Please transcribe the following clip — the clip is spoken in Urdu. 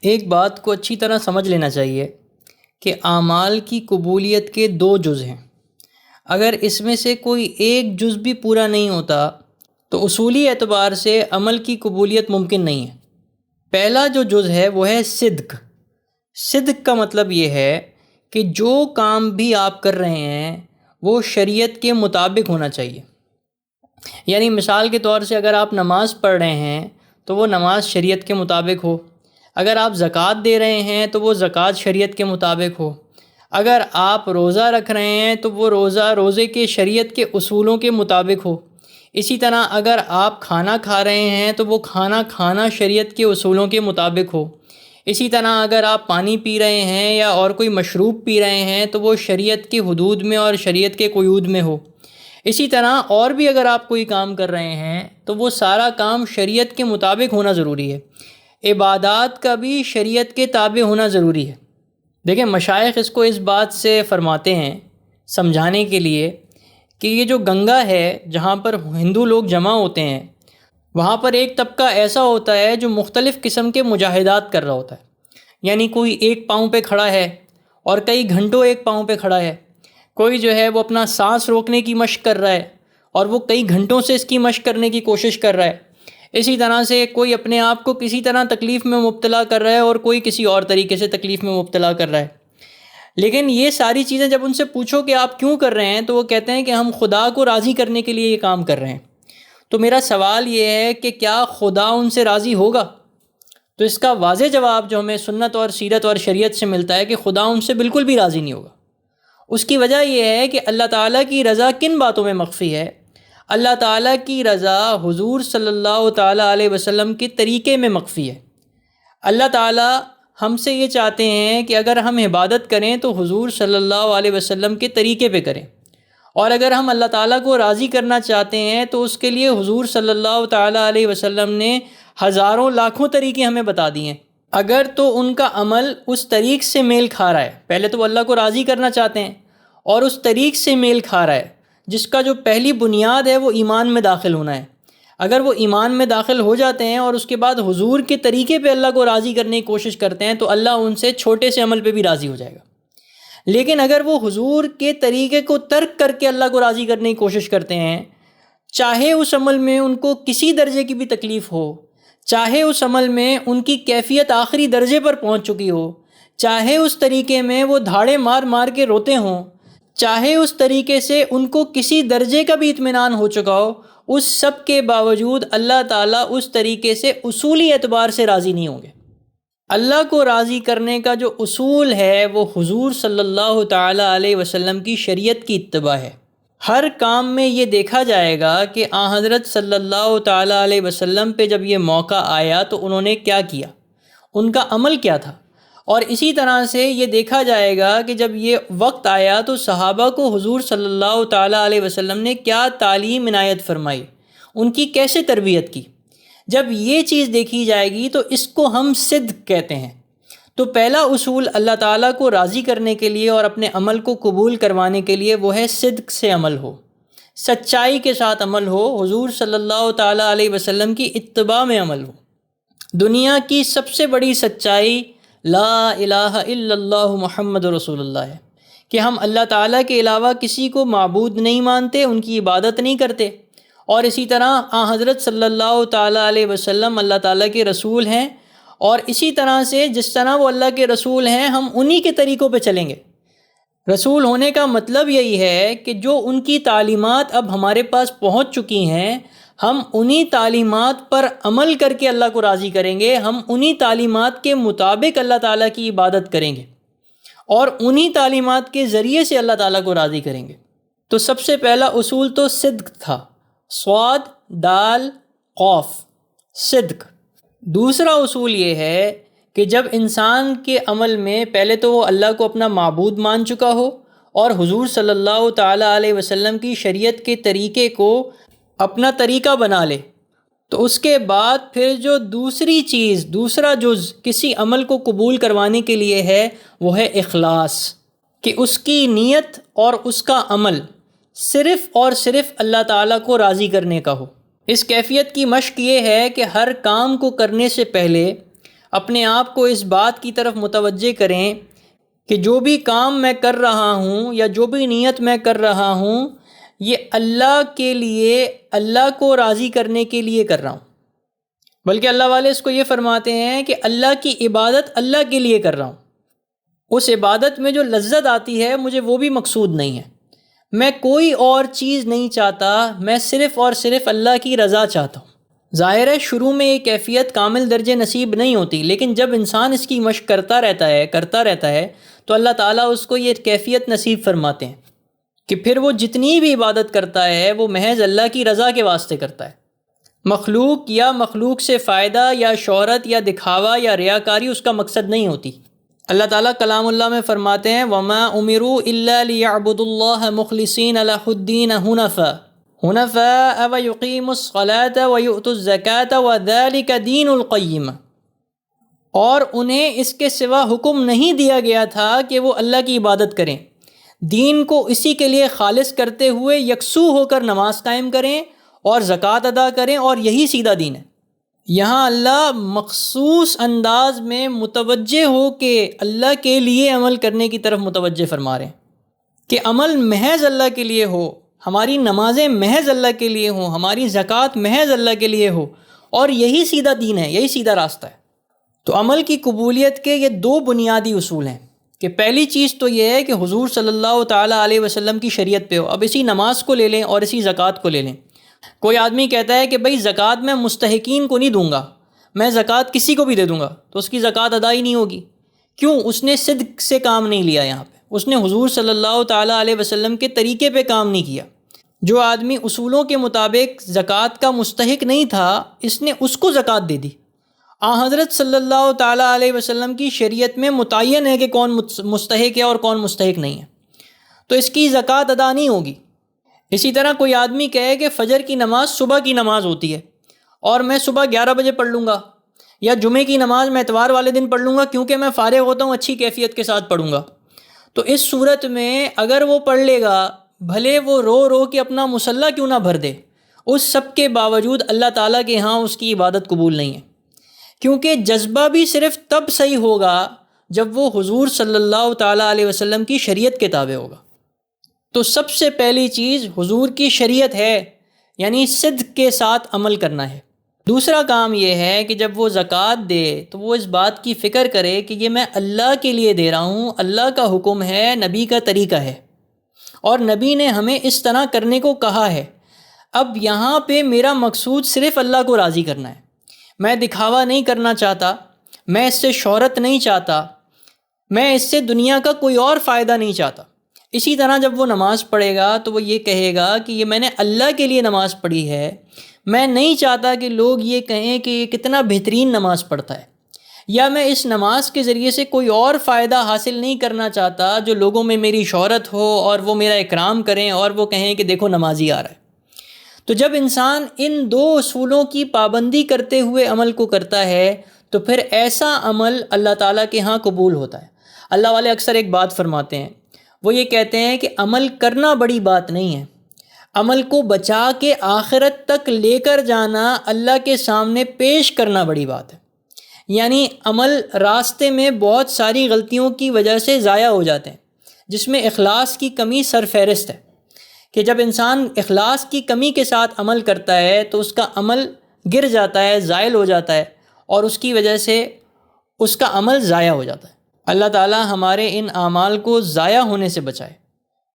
ایک بات کو اچھی طرح سمجھ لینا چاہیے کہ اعمال کی قبولیت کے دو جز ہیں۔ اگر اس میں سے کوئی ایک جز بھی پورا نہیں ہوتا تو اصولی اعتبار سے عمل کی قبولیت ممکن نہیں ہے۔ پہلا جو جز ہے وہ ہے صدق۔ صدق کا مطلب یہ ہے کہ جو کام بھی آپ کر رہے ہیں وہ شریعت کے مطابق ہونا چاہیے۔ یعنی مثال کے طور سے اگر آپ نماز پڑھ رہے ہیں تو وہ نماز شریعت کے مطابق ہو، اگر آپ زکوٰۃ دے رہے ہیں تو وہ زکوٰۃ شریعت کے مطابق ہو، اگر آپ روزہ رکھ رہے ہیں تو وہ روزے کے شریعت کے اصولوں کے مطابق ہو۔ اسی طرح اگر آپ کھانا کھا رہے ہیں تو وہ کھانا شریعت کے اصولوں کے مطابق ہو۔ اسی طرح اگر آپ پانی پی رہے ہیں یا اور کوئی مشروب پی رہے ہیں تو وہ شریعت کی حدود میں اور شریعت کے قیود میں ہو۔ اسی طرح اور بھی اگر آپ کوئی کام کر رہے ہیں تو وہ سارا کام شریعت کے مطابق ہونا ضروری ہے۔ عبادات کا بھی شریعت کے تابع ہونا ضروری ہے۔ دیکھیں مشائخ اس کو اس بات سے فرماتے ہیں سمجھانے کے لیے کہ یہ جو گنگا ہے جہاں پر ہندو لوگ جمع ہوتے ہیں، وہاں پر ایک طبقہ ایسا ہوتا ہے جو مختلف قسم کے مجاہدات کر رہا ہوتا ہے۔ یعنی کوئی ایک پاؤں پہ کھڑا ہے اور کئی گھنٹوں ایک پاؤں پہ کھڑا ہے، کوئی جو ہے وہ اپنا سانس روکنے کی مشق کر رہا ہے اور وہ کئی گھنٹوں سے اس کی مشق کرنے کی کوشش کر رہا ہے۔ اسی طرح سے کوئی اپنے آپ کو کسی طرح تکلیف میں مبتلا کر رہا ہے اور کوئی کسی اور طریقے سے تکلیف میں مبتلا کر رہا ہے۔ لیکن یہ ساری چیزیں جب ان سے پوچھو کہ آپ کیوں کر رہے ہیں تو وہ کہتے ہیں کہ ہم خدا کو راضی کرنے کے لیے یہ کام کر رہے ہیں۔ تو میرا سوال یہ ہے کہ کیا خدا ان سے راضی ہوگا؟ تو اس کا واضح جواب جو ہمیں سنت اور سیرت اور شریعت سے ملتا ہے کہ خدا ان سے بالکل بھی راضی نہیں ہوگا۔ اس کی وجہ یہ ہے کہ اللہ تعالیٰ کی رضا کن باتوں میں مخفی ہے؟ اللہ تعالیٰ کی رضا حضور صلی اللہ تعالیٰ علیہ وسلم کے طریقے میں مخفی ہے۔ اللہ تعالیٰ ہم سے یہ چاہتے ہیں کہ اگر ہم عبادت کریں تو حضور صلی اللہ علیہ وسلم کے طریقے پہ کریں، اور اگر ہم اللہ تعالیٰ کو راضی کرنا چاہتے ہیں تو اس کے لیے حضور صلی اللہ تعالیٰ علیہ وسلم نے ہزاروں لاکھوں طریقے ہمیں بتا دیے ہیں۔ اگر تو ان کا عمل اس طریق سے میل کھا رہا ہے، پہلے تو وہ اللہ کو راضی کرنا چاہتے ہیں اور اس طریق سے میل کھا رہا ہے جس کا جو پہلی بنیاد ہے وہ ایمان میں داخل ہونا ہے، اگر وہ ایمان میں داخل ہو جاتے ہیں اور اس کے بعد حضور کے طریقے پہ اللہ کو راضی کرنے کی کوشش کرتے ہیں تو اللہ ان سے چھوٹے سے عمل پہ بھی راضی ہو جائے گا۔ لیکن اگر وہ حضور کے طریقے کو ترک کر کے اللہ کو راضی کرنے کی کوشش کرتے ہیں، چاہے اس عمل میں ان کو کسی درجے کی بھی تکلیف ہو، چاہے اس عمل میں ان کی کیفیت آخری درجے پر پہنچ چکی ہو، چاہے اس طریقے میں وہ دھاڑے مار مار کے روتے ہوں، چاہے اس طریقے سے ان کو کسی درجے کا بھی اطمینان ہو چکا ہو، اس سب کے باوجود اللہ تعالیٰ اس طریقے سے اصولی اعتبار سے راضی نہیں ہوں گے۔ اللہ کو راضی کرنے کا جو اصول ہے وہ حضور صلی اللہ تعالیٰ علیہ وسلم کی شریعت کی اتباع ہے۔ ہر کام میں یہ دیکھا جائے گا کہ حضرت صلی اللہ تعالیٰ علیہ وسلم پہ جب یہ موقع آیا تو انہوں نے کیا کیا، ان کا عمل کیا تھا، اور اسی طرح سے یہ دیکھا جائے گا کہ جب یہ وقت آیا تو صحابہ کو حضور صلی اللہ تعالیٰ علیہ وسلم نے کیا تعلیم عنایت فرمائی، ان کی کیسے تربیت کی۔ جب یہ چیز دیکھی جائے گی تو اس کو ہم صدق کہتے ہیں۔ تو پہلا اصول اللہ تعالیٰ کو راضی کرنے کے لیے اور اپنے عمل کو قبول کروانے کے لیے وہ ہے صدق سے عمل ہو، سچائی کے ساتھ عمل ہو، حضور صلی اللہ تعالیٰ علیہ وسلم کی اتباع میں عمل ہو۔ دنیا کی سب سے بڑی سچائی لا الہ الا اللہ محمد رسول اللہ ہے کہ ہم اللہ تعالیٰ کے علاوہ کسی کو معبود نہیں مانتے، ان کی عبادت نہیں کرتے، اور اسی طرح حضرت صلی اللہ تعالیٰ علیہ وسلم اللہ تعالیٰ کے رسول ہیں، اور اسی طرح سے جس طرح وہ اللہ کے رسول ہیں ہم انہی کے طریقوں پہ چلیں گے۔ رسول ہونے کا مطلب یہی ہے کہ جو ان کی تعلیمات اب ہمارے پاس پہنچ چکی ہیں ہم انہی تعلیمات پر عمل کر کے اللہ کو راضی کریں گے، ہم انہی تعلیمات کے مطابق اللہ تعالیٰ کی عبادت کریں گے اور انہی تعلیمات کے ذریعے سے اللہ تعالیٰ کو راضی کریں گے۔ تو سب سے پہلا اصول تو صدق تھا، صاد دال قاف، صدق۔ دوسرا اصول یہ ہے کہ جب انسان کے عمل میں پہلے تو وہ اللہ کو اپنا معبود مان چکا ہو اور حضور صلی اللہ تعالیٰ علیہ وسلم کی شریعت کے طریقے کو اپنا طریقہ بنا لے، تو اس کے بعد پھر جو دوسری چیز، دوسرا جز کسی عمل کو قبول کروانے کے لیے ہے وہ ہے اخلاص، کہ اس کی نیت اور اس کا عمل صرف اور صرف اللہ تعالیٰ کو راضی کرنے کا ہو۔ اس کیفیت کی مشق یہ ہے کہ ہر کام کو کرنے سے پہلے اپنے آپ کو اس بات کی طرف متوجہ کریں کہ جو بھی کام میں کر رہا ہوں یا جو بھی نیت میں کر رہا ہوں یہ اللہ کے لیے، اللہ کو راضی کرنے کے لیے کر رہا ہوں۔ بلکہ اللہ والے اس کو یہ فرماتے ہیں کہ اللہ کی عبادت اللہ کے لیے کر رہا ہوں، اس عبادت میں جو لذت آتی ہے مجھے وہ بھی مقصود نہیں ہے، میں کوئی اور چیز نہیں چاہتا، میں صرف اور صرف اللہ کی رضا چاہتا ہوں۔ ظاہر ہے شروع میں یہ کیفیت کامل درجے نصیب نہیں ہوتی، لیکن جب انسان اس کی مشق کرتا رہتا ہے تو اللہ تعالیٰ اس کو یہ کیفیت نصیب فرماتے ہیں کہ پھر وہ جتنی بھی عبادت کرتا ہے وہ محض اللہ کی رضا کے واسطے کرتا ہے۔ مخلوق سے فائدہ یا شہرت یا دکھاوا یا ریاکاری اس کا مقصد نہیں ہوتی۔ اللہ تعالیٰ کلام اللہ میں فرماتے ہیں وَمَا أُمِرُوا إِلَّا لِيَعْبُدُوا اللَّهَ مُخْلِصِينَ لَهُ الدِّينَ حُنَفَاءَ وَيُقِيمُوا الصَّلَاةَ وَيُؤْتُوا الزَّكَاةَ وَذَلِكَ دِينُ الْقَيِّمَةِ، اور انہیں اس کے سوا حکم نہیں دیا گیا تھا کہ وہ اللہ کی عبادت کریں، دین کو اسی کے لیے خالص کرتے ہوئے یکسو ہو کر نماز قائم کریں اور زکوٰۃ ادا کریں، اور یہی سیدھا دین ہے۔ یہاں اللہ مخصوص انداز میں متوجہ ہو کے اللہ کے لیے عمل کرنے کی طرف متوجہ فرما رہے ہیں کہ عمل محض اللہ کے لیے ہو، ہماری نمازیں محض اللہ کے لیے ہوں، ہماری زکوٰۃ محض اللہ کے لیے ہو، اور یہی سیدھا دین ہے، یہی سیدھا راستہ ہے۔ تو عمل کی قبولیت کے یہ دو بنیادی اصول ہیں کہ پہلی چیز تو یہ ہے کہ حضور صلی اللہ تعالیٰ علیہ وسلم کی شریعت پہ ہو۔ اب اسی نماز کو لے لیں اور اسی زکوٰۃ کو لے لیں۔ کوئی آدمی کہتا ہے کہ بھئی زکوٰۃ میں مستحقین کو نہیں دوں گا، میں زکوٰۃ کسی کو بھی دے دوں گا، تو اس کی زکوٰۃ ادا ہی نہیں ہوگی۔ کیوں؟ اس نے صدق سے کام نہیں لیا، یہاں پہ اس نے حضور صلی اللہ تعالیٰ علیہ وسلم کے طریقے پہ کام نہیں کیا۔ جو آدمی اصولوں کے مطابق زکوٰۃ کا مستحق نہیں تھا، اس نے اس کو زکوٰۃ دے دی۔ حضرت صلی اللہ تعالیٰ علیہ وسلم کی شریعت میں متعین ہے کہ کون مستحق ہے اور کون مستحق نہیں ہے، تو اس کی زکوٰۃ ادا نہیں ہوگی۔ اسی طرح کوئی آدمی کہے کہ فجر کی نماز صبح کی نماز ہوتی ہے اور میں صبح 11 بجے پڑھ لوں گا، یا جمعے کی نماز میں اتوار والے دن پڑھ لوں گا کیونکہ میں فارغ ہوتا ہوں، اچھی کیفیت کے ساتھ پڑھوں گا، تو اس صورت میں اگر وہ پڑھ لے گا، بھلے وہ رو رو کے اپنا مصلی کیوں نہ بھر دے، اس سب کے باوجود اللہ تعالیٰ کے ہاں اس کی عبادت قبول نہیں ہے، کیونکہ جذبہ بھی صرف تب صحیح ہوگا جب وہ حضور صلی اللہ تعالیٰ علیہ وسلم کی شریعت کے تابع ہوگا۔ تو سب سے پہلی چیز حضور کی شریعت ہے، یعنی صدق کے ساتھ عمل کرنا ہے۔ دوسرا کام یہ ہے کہ جب وہ زکوٰۃ دے تو وہ اس بات کی فکر کرے کہ یہ میں اللہ کے لیے دے رہا ہوں، اللہ کا حکم ہے، نبی کا طریقہ ہے، اور نبی نے ہمیں اس طرح کرنے کو کہا ہے۔ اب یہاں پہ میرا مقصود صرف اللہ کو راضی کرنا ہے، میں دکھاوا نہیں کرنا چاہتا، میں اس سے شہرت نہیں چاہتا، میں اس سے دنیا کا کوئی اور فائدہ نہیں چاہتا۔ اسی طرح جب وہ نماز پڑھے گا تو وہ یہ کہے گا کہ یہ میں نے اللہ کے لیے نماز پڑھی ہے، میں نہیں چاہتا کہ لوگ یہ کہیں کہ یہ کتنا بہترین نماز پڑھتا ہے، یا میں اس نماز کے ذریعے سے کوئی اور فائدہ حاصل نہیں کرنا چاہتا جو لوگوں میں میری شہرت ہو اور وہ میرا اکرام کریں اور وہ کہیں کہ دیکھو نمازی آ رہا ہے۔ تو جب انسان ان دو اصولوں کی پابندی کرتے ہوئے عمل کو کرتا ہے تو پھر ایسا عمل اللہ تعالیٰ کے ہاں قبول ہوتا ہے۔ اللہ والے اکثر ایک بات فرماتے ہیں، وہ یہ کہتے ہیں کہ عمل کرنا بڑی بات نہیں ہے، عمل کو بچا کے آخرت تک لے کر جانا، اللہ کے سامنے پیش کرنا بڑی بات ہے۔ یعنی عمل راستے میں بہت ساری غلطیوں کی وجہ سے ضائع ہو جاتے ہیں، جس میں اخلاص کی کمی سرفہرست ہے، کہ جب انسان اخلاص کی کمی کے ساتھ عمل کرتا ہے تو اس کا عمل گر جاتا ہے، زائل ہو جاتا ہے، اور اس کی وجہ سے اس کا عمل ضائع ہو جاتا ہے۔ اللہ تعالی ہمارے ان اعمال کو ضائع ہونے سے بچائے۔